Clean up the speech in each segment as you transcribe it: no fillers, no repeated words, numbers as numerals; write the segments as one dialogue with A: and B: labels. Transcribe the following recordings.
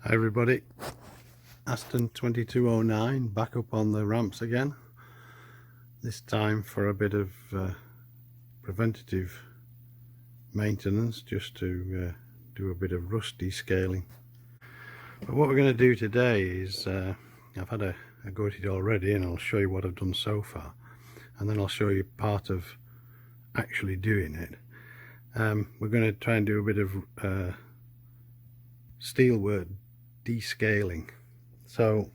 A: Hi everybody, Aston 2209 back up on the ramps again, this time for a bit of preventative maintenance, just to do a bit of rust descaling. But what we're going to do today is, I've had a go at it already and I'll show you what I've done so far, and then I'll show you part of actually doing it. We're going to try and do a bit of steelwork descaling. So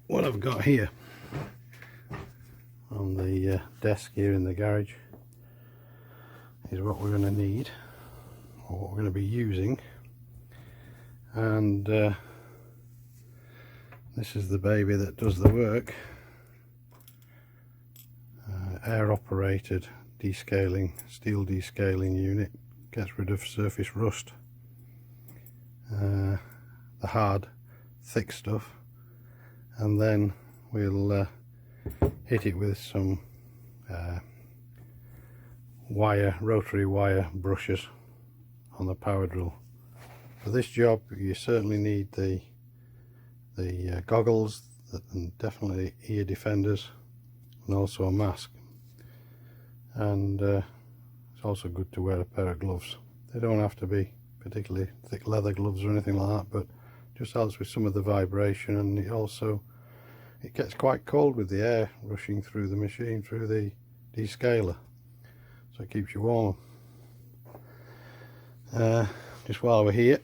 A: what I've got here on the desk here in the garage is what we're going to need, or what we're going to be using, and this is the baby that does the work. Air operated descaling, steel descaling unit, gets rid of surface rust, the hard thick stuff, and then we'll hit it with some rotary wire brushes on the power drill. For this job you certainly need the goggles, and definitely ear defenders, and also a mask, and it's also good to wear a pair of gloves. They don't have to be particularly thick leather gloves or anything like that, but just helps with some of the vibration, and it gets quite cold with the air rushing through the machine, through the descaler, so it keeps you warm. Just while we're here,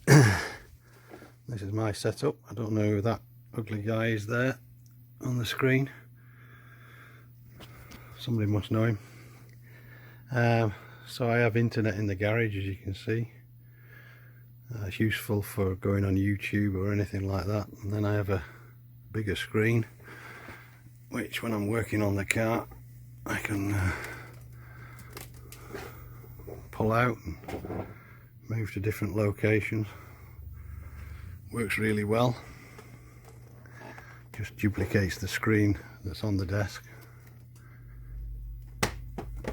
A: this is my setup. I don't know who that ugly guy is there on the screen. Somebody must know him. So I have internet in the garage, as you can see. It's useful for going on YouTube or anything like that. And then I have a bigger screen, which when I'm working on the car I can pull out and move to different locations. Works really well. Just duplicates the screen that's on the desk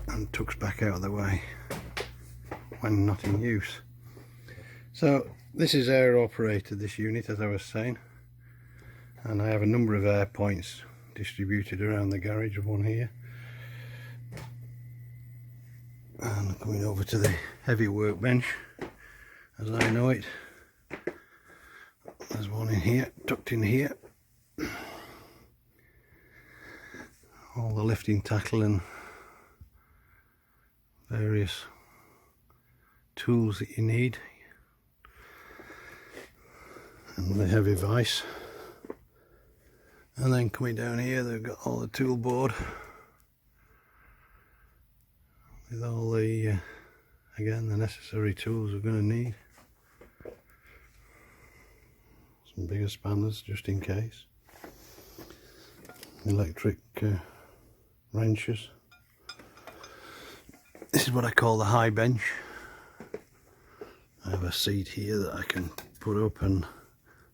A: and tucks back out of the way when not in use. So this is air operated, this unit, as I was saying, and I have a number of air points distributed around the garage. One here, and coming over to the heavy workbench as I know it, there's one in here, tucked in here. All the lifting tackle and various tools that you need, and the heavy vise. And then coming down here they've got all the tool board with all the again the necessary tools we're going to need. Some bigger spanners just in case, electric wrenches. This is what I call the high bench. I have a seat here that I can put up and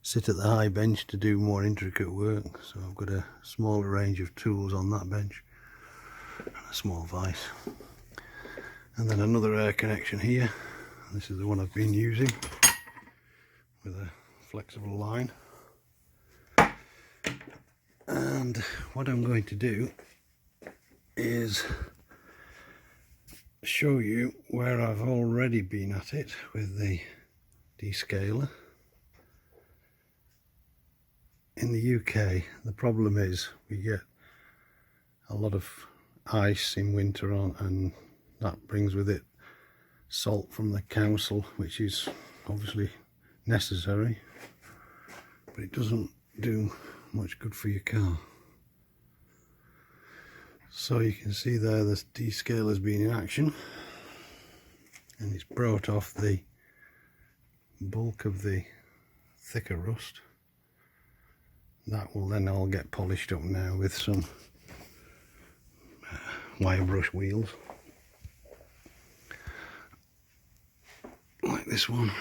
A: sit at the high bench to do more intricate work, so I've got a smaller range of tools on that bench and a small vise. And then another air connection here. This is the one I've been using with a flexible line. And what I'm going to do is show you where I've already been at it with the descaler. In the UK, the problem is we get a lot of ice in winter on, and that brings with it salt from the council, which is obviously necessary, but it doesn't do much good for your car. So you can see there the descaler's been in action, and it's brought off the bulk of the thicker rust. That will then all get polished up now with some wire brush wheels like this one.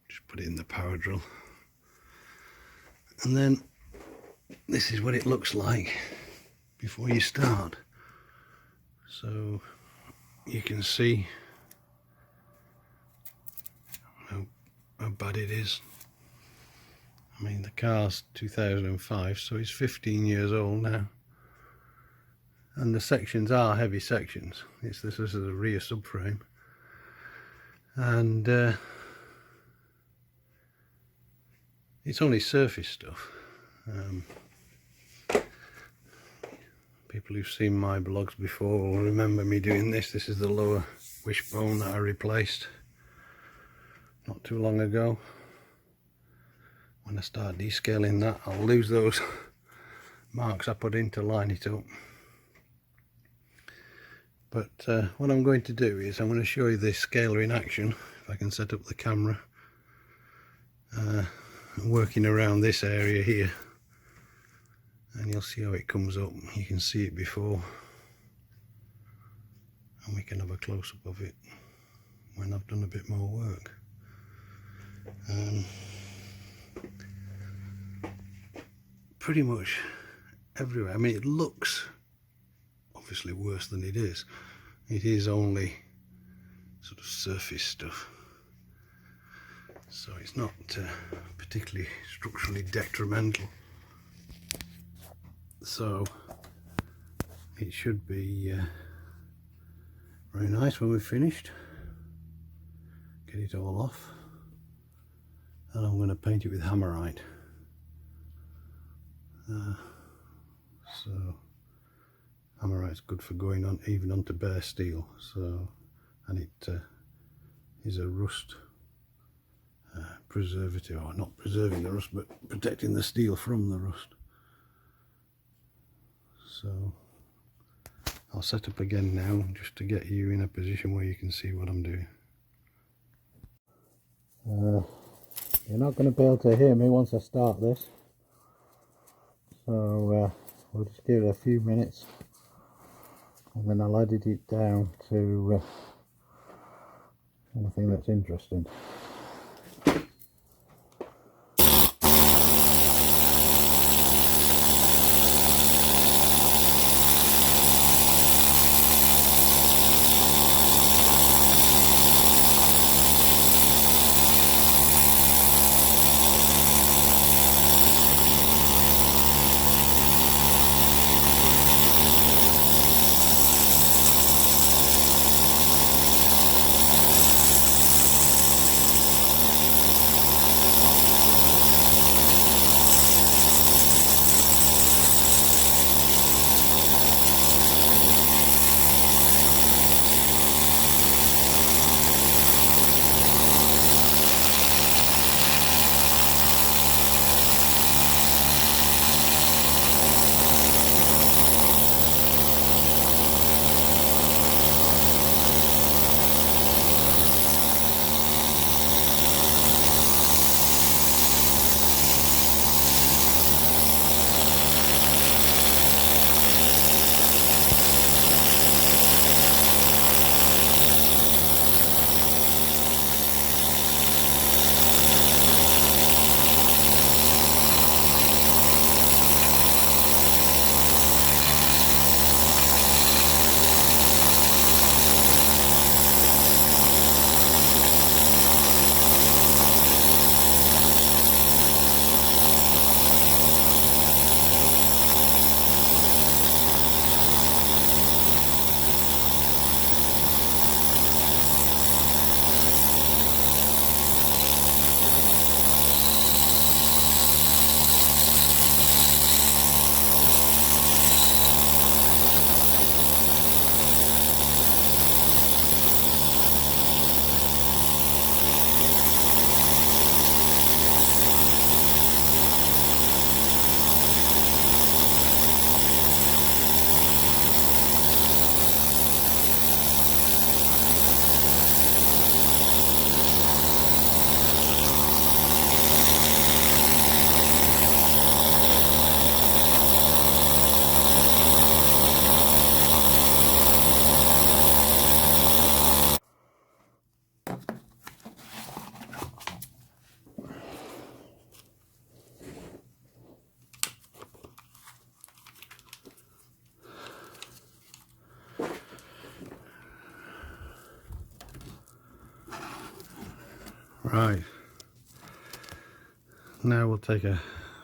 A: Just put it in the power drill, and then this is what it looks like before you start. So you can see how bad it is. I mean, the car's 2005, so it's 15 years old now. And the sections are heavy sections. This is the rear subframe. And it's only surface stuff. People who've seen my blogs before will remember me doing this. This is the lower wishbone that I replaced not too long ago. When I start descaling that, I'll lose those marks I put in to line it up. But what I'm going to do is I'm going to show you this scaler in action. If I can set up the camera, working around this area here, and you'll see how it comes up. You can see it before, and we can have a close-up of it when I've done a bit more work. Pretty much everywhere. I mean, it looks obviously worse than it is. It is only sort of surface stuff, so it's not particularly structurally detrimental. So it should be very nice when we've finished. Get it all off, and I'm going to paint it with hammerite. So hammerite's good for going on even onto bare steel. So, and it is a rust preservative, or not preserving the rust, but protecting the steel from the rust. So I'll set up again now just to get you in a position where you can see what I'm doing. You're not going to be able to hear me once I start this, so we'll just give it a few minutes and then I'll edit it down to anything that's interesting. Right, Now we'll take a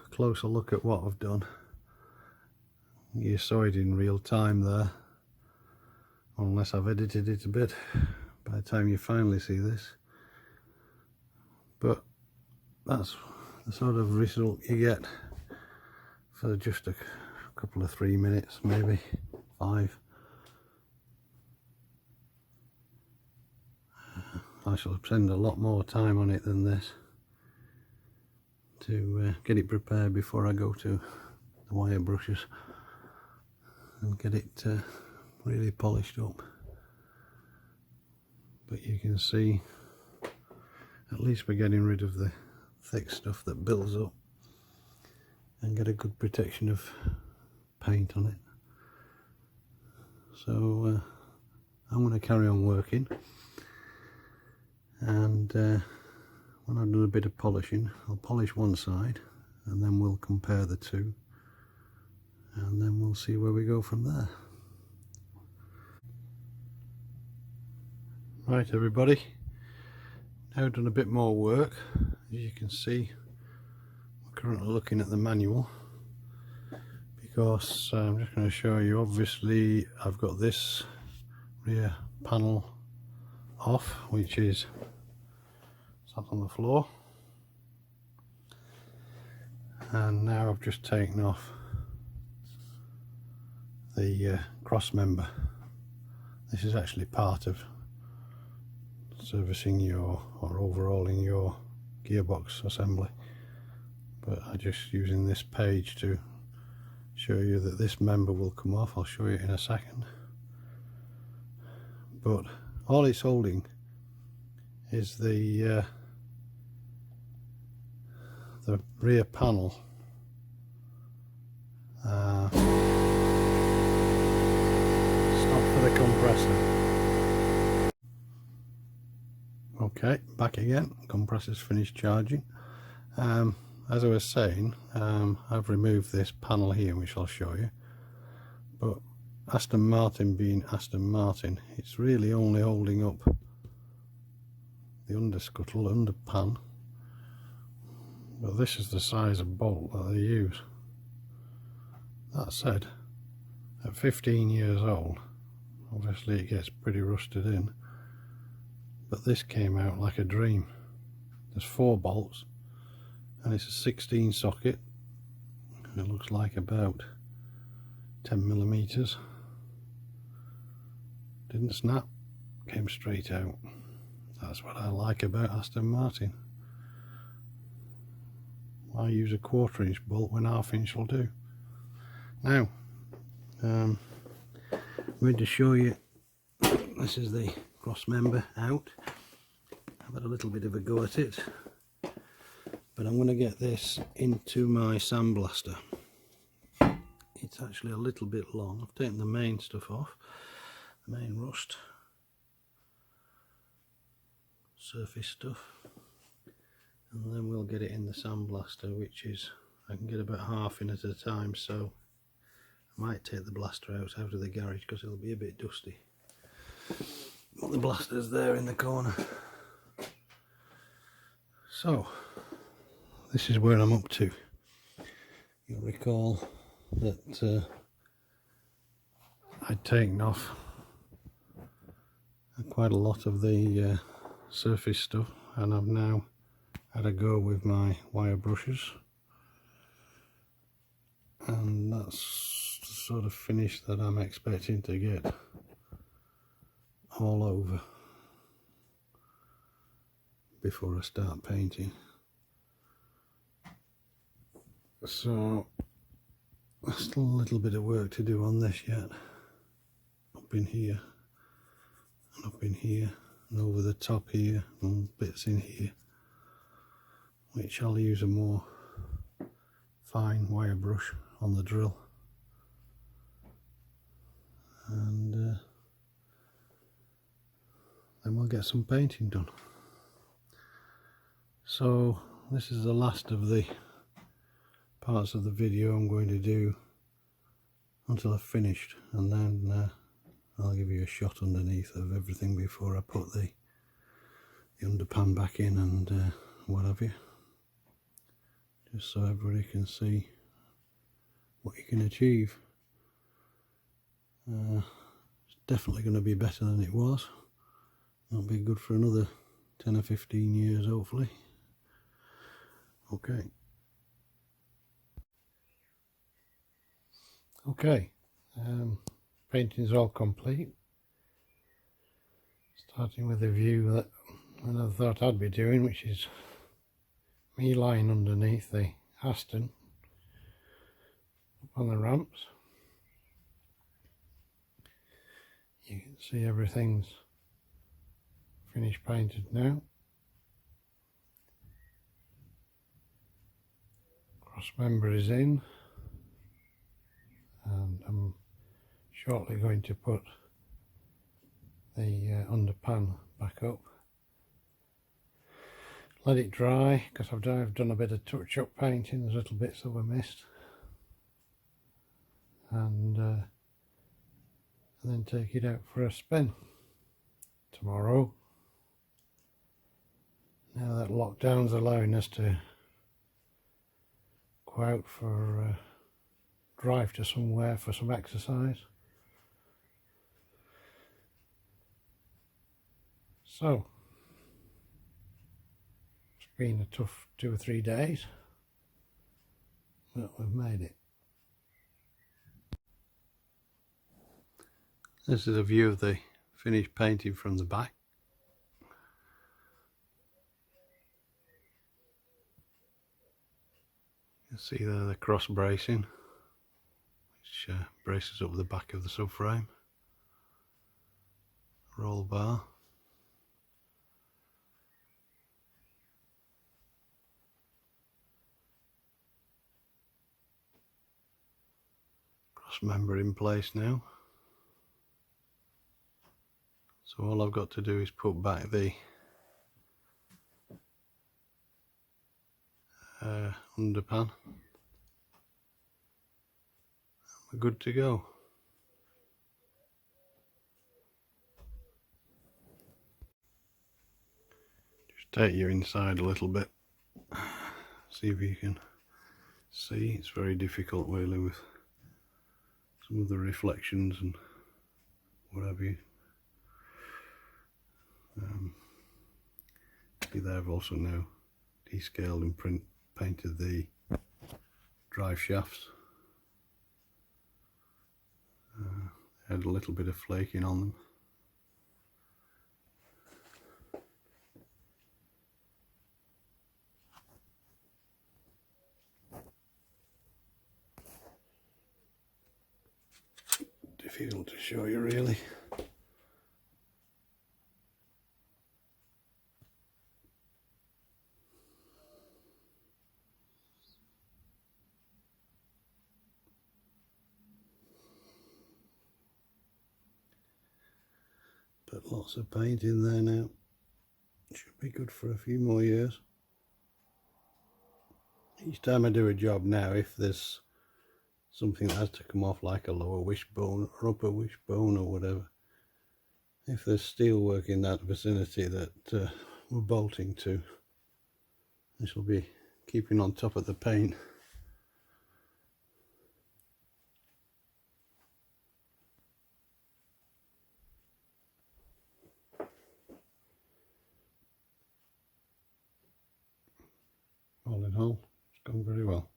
A: closer look at what I've done. You saw it in real time there, unless I've edited it a bit by the time you finally see this. But that's the sort of result you get for just a couple of 3 minutes, maybe 5. I shall spend a lot more time on it than this to get it prepared before I go to the wire brushes and get it really polished up. But you can see at least we're getting rid of the thick stuff that builds up and get a good protection of paint on it. So I'm going to carry on working, and when I've done a bit of polishing, I'll polish one side and then we'll compare the two, and then we'll see where we go from there. Right everybody, now done a bit more work. As you can see, we're currently looking at the manual, because I'm just going to show you, obviously I've got this rear panel off, which is sat on the floor, and now I've just taken off the cross member. This is actually part of servicing your or overhauling your gearbox assembly, but I'm just using this page to show you that this member will come off. I'll show you in a second, but all it's holding is the rear panel stop for the compressor. Okay, back again. Compressor's finished charging. As I was saying, I've removed this panel here, which I'll show you, but Aston Martin being Aston Martin, it's really only holding up the underscuttle, underpan, but this is the size of bolt that they use. That said, at 15 years old, obviously it gets pretty rusted in, but this came out like a dream. There's 4 bolts and it's a 16 socket. It looks like about 10mm. Didn't snap, came straight out. That's what I like about Aston Martin. I use a 1/4 inch bolt when 1/2 inch will do. Now I'm going to show you, this is the cross member out. I've had a little bit of a go at it, but I'm going to get this into my sandblaster. It's actually a little bit long. I've taken the main stuff off, the main rust surface stuff, and then we'll get it in the sandblaster, which is, I can get about half in at a time, so I might take the blaster out of the garage because it'll be a bit dusty. But the blaster's there in the corner. So this is where I'm up to. You'll recall that I'd taken off quite a lot of the surface stuff, and I've now had a go with my wire brushes, and that's the sort of finish that I'm expecting to get all over before I start painting. So there's still a little bit of work to do on this yet, up in here and up in here and over the top here and bits in here, which I'll use a more fine wire brush on the drill, and then we'll get some painting done. So this is the last of the parts of the video I'm going to do until I've finished, and then I'll give you a shot underneath of everything before I put the underpan back in and what have you. just so everybody can see what you can achieve. It's definitely going to be better than it was. It'll be good for another 10 or 15 years hopefully. Okay, painting's all complete. Starting with the view that I thought I'd be doing, which is me lying underneath the Aston up on the ramps. You can see everything's finished painted now. Cross member is in, and I'm shortly going to put the underpan back up. Let it dry, because I've done a bit of touch-up painting. There's little bits that were missed, and then take it out for a spin tomorrow. Now that lockdown's allowing us to go out for a drive to somewhere for some exercise. So it's been a tough 2 or 3 days, but we've made it. This is a view of the finished painting from the back. You can see there the cross bracing, which braces up the back of the subframe. Roll bar. Cross member in place now. So all I've got to do is put back the underpan. We're good to go. Just take you inside a little bit. See if you can see. It's very difficult really with some of the reflections and what have you. See there, I've also now descaled and painted the drive shafts. They had a little bit of flaking on them. Difficult to show you really. But lots of paint in there now. Should be good for a few more years. Each time I do a job now, if there's something that has to come off, like a lower wishbone or upper wishbone or whatever, if there's steel work in that vicinity that we're bolting to, this will be keeping on top of the paint. All in all, it's gone very well.